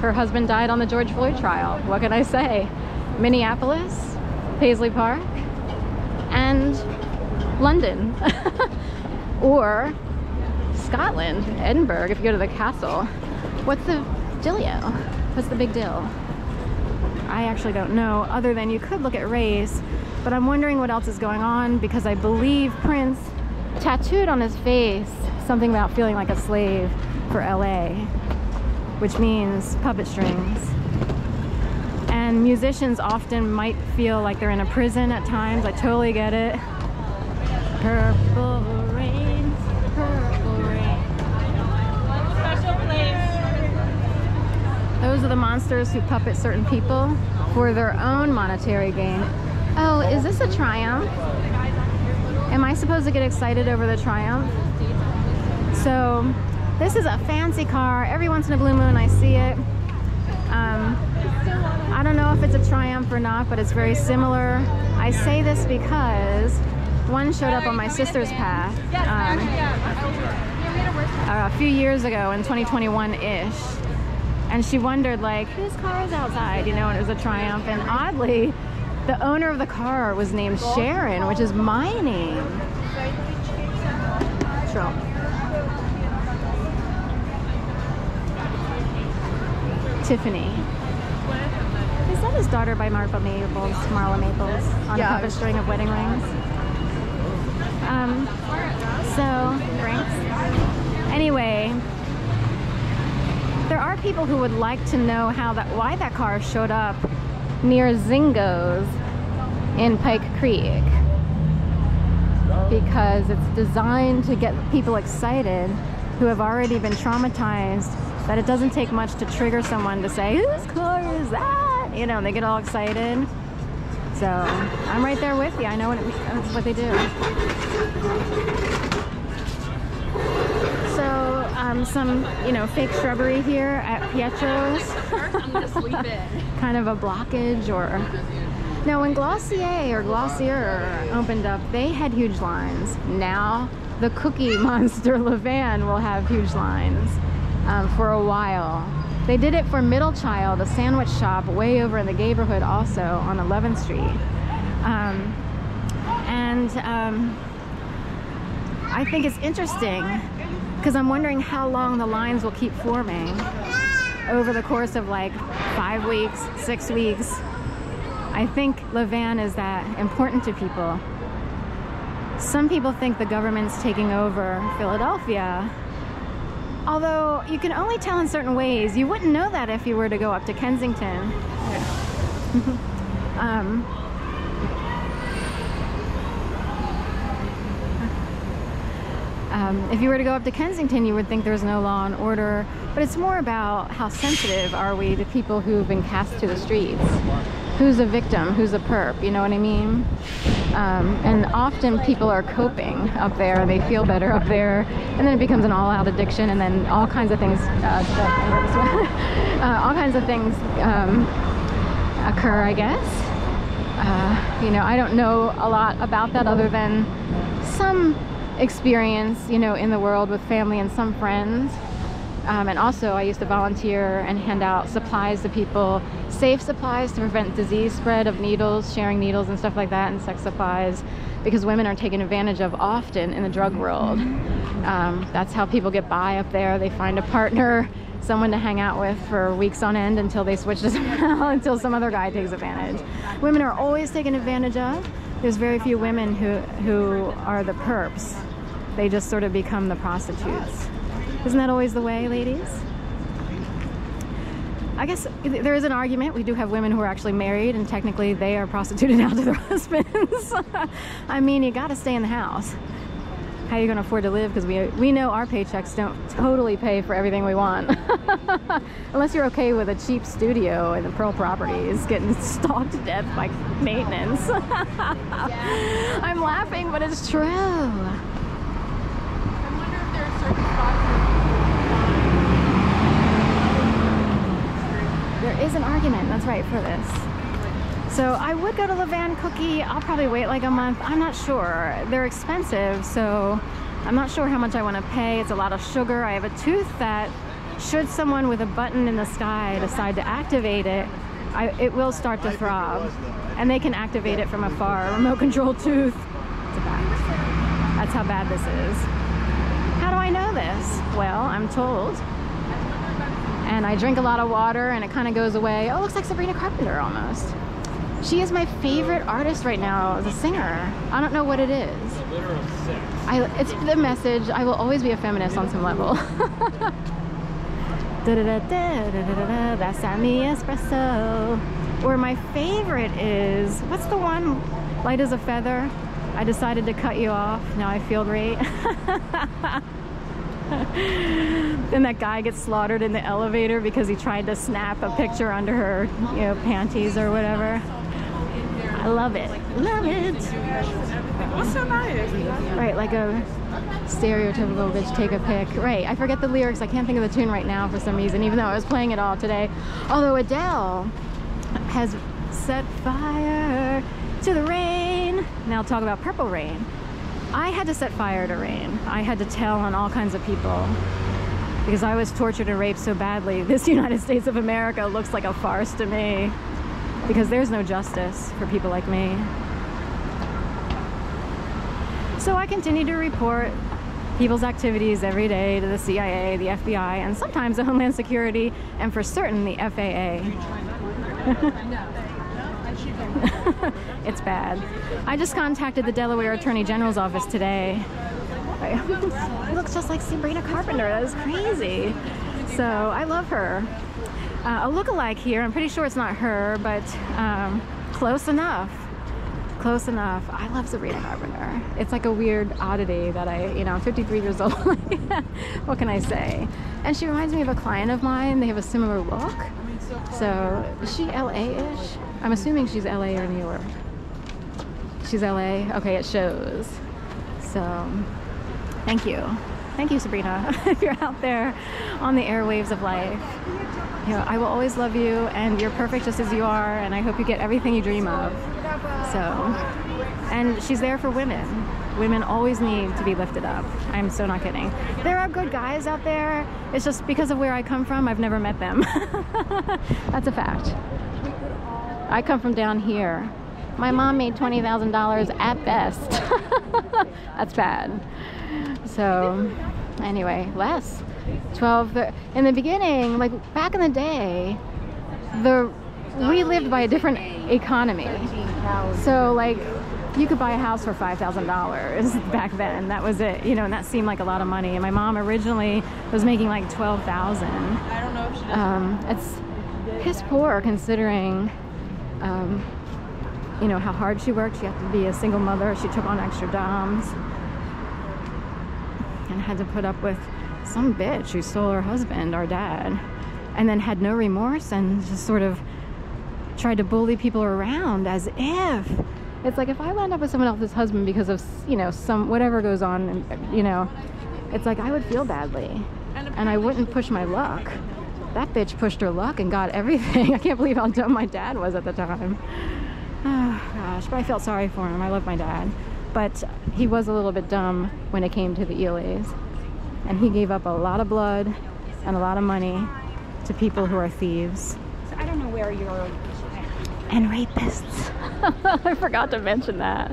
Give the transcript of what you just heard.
Her husband died on the George Floyd trial. What can I say? Minneapolis, Paisley Park, and London. Or Scotland, Edinburgh, if you go to the castle. What's the dealio? What's the big deal? I actually don't know, other than you could look at race, but I'm wondering what else is going on, because I believe Prince tattooed on his face something about feeling like a slave for LA, which means puppet strings. And musicians often might feel like they're in a prison at times. I totally get it. Purple rain, purple rain. Special place. Those are the monsters who puppet certain people for their own monetary gain. Oh, is this a Triumph? Am I supposed to get excited over the Triumph? So, this is a fancy car. Every once in a blue moon I see it. I don't know if it's a Triumph or not, but it's very similar. I say this because one showed up on my sister's path a few years ago in 2021-ish. And she wondered, like, whose car is outside, you know, and it was a Triumph. And oddly, the owner of the car was named Sharon, which is my name. Stroll. Tiffany. Is that his daughter by Marla Maples on a puppet string of wedding rings? So, drinks. Anyway, there are people who would like to know why that car showed up near Zingo's in Pike Creek, because it's designed to get people excited who have already been traumatized, that it doesn't take much to trigger someone to say, whose car is that? You know, and they get all excited. So I'm right there with you. I know what they do. So some, you know, fake shrubbery here at Pietro's. Kind of a blockage. Or now when Glossier opened up, they had huge lines. Now the cookie monster LeVain will have huge lines for a while. They did it for Middle Child, a sandwich shop way over in the neighborhood, also on 11th Street. I think it's interesting because I'm wondering how long the lines will keep forming over the course of like 5 weeks, 6 weeks. I think LeVain is that important to people. Some people think the government's taking over Philadelphia, although you can only tell in certain ways. You wouldn't know that if you were to go up to Kensington. If you were to go up to Kensington, you would think there's no law and order, but it's more about how sensitive are we to people who've been cast to the streets. Who's a victim, who's a perp, you know what I mean? And often people are coping up there, they feel better up there, and then it becomes an all-out addiction, and then all kinds of things, all kinds of things occur, I guess. You know, I don't know a lot about that other than some experience, you know, in the world with family and some friends. And also I used to volunteer and hand out supplies to people, safe supplies to prevent disease spread of needles, sharing needles and stuff like that, and sex supplies, because women are taken advantage of often in the drug world. That's how people get by up there. They find a partner, someone to hang out with for weeks on end until they switch to someone else, until some other guy takes advantage. Women are always taken advantage of. There's very few women who are the perps. They just sort of become the prostitutes. Isn't that always the way, ladies? I guess there is an argument. We do have women who are actually married, and technically they are prostituted out to their husbands. I mean, you gotta stay in the house. How are you gonna afford to live? Because we know our paychecks don't totally pay for everything we want. Unless you're okay with a cheap studio in the Pearl Properties getting stalked to death by maintenance. I'm laughing, but it's true. There is an argument, that's right, for this. So I would go to LeVain Cookie. I'll probably wait like a month. I'm not sure. They're expensive, so I'm not sure how much I want to pay. It's a lot of sugar. I have a tooth that should someone with a button in the sky decide to activate it, it will start to throb. And they can activate it from afar. Remote control tooth. It's a fact. That's how bad this is. How do I know this? Well, I'm told. And I drink a lot of water and it kind of goes away. Oh, it looks like Sabrina Carpenter almost. She is my favorite artist right now as a singer. I don't know what it is. It's the message. I will always be a feminist on some level. That's mi espresso. Or my favorite is, what's the one? Light as a feather. I decided to cut you off. Now I feel great. Then that guy gets slaughtered in the elevator because he tried to snap a picture under her, you know, panties or whatever. I love it. Love it. What's so nice? Right, like a stereotypical bitch take a pic. Right, I forget the lyrics. I can't think of the tune right now for some reason, even though I was playing it all today. Although Adele has set fire to the rain. Now talk about Purple Rain. I had to set fire to rain. I had to tell on all kinds of people because I was tortured and raped so badly. This United States of America looks like a farce to me because there's no justice for people like me. So I continue to report people's activities every day to the CIA, the FBI, and sometimes the Homeland Security, and for certain the FAA. It's bad. I just contacted the Delaware Attorney General's office today. It looks just like Sabrina Carpenter. That is crazy. So I love her. A look-alike here. I'm pretty sure it's not her, but close enough. Close enough. I love Sabrina Carpenter. It's like a weird oddity that I'm 53 years old. What can I say? And she reminds me of a client of mine. They have a similar look. So is she LA-ish? I'm assuming she's LA or New York. She's LA? Okay, it shows. So, thank you. Thank you, Sabrina. If you're out there on the airwaves of life, you know, I will always love you, and you're perfect just as you are, and I hope you get everything you dream of. So, and she's there for women. Women always need to be lifted up. I'm so not kidding. There are good guys out there. It's just because of where I come from, I've never met them. That's a fact. I come from down here. My mom made $20,000 at best. That's bad. So anyway, less. 12, in the beginning, like back in the day, we lived by a different economy. So like you could buy a house for $5,000 back then. That was it, you know, and that seemed like a lot of money. And my mom originally was making like $12,000. I don't know if she does. It's piss poor considering you know how hard she worked. She had to be a single mother. She took on extra doms and had to put up with some bitch who stole her husband, our dad, and then had no remorse and just sort of tried to bully people around as if it's like if I wound up with someone else's husband because of, you know, some whatever goes on, and you know, it's like I would feel badly and I wouldn't push my luck. That bitch pushed her luck and got everything. I can't believe how dumb my dad was at the time. Oh gosh, but I felt sorry for him. I love my dad, but he was a little bit dumb when it came to the ELAs, and he gave up a lot of blood and a lot of money to people who are thieves. So I don't know where you're... And rapists. I forgot to mention that.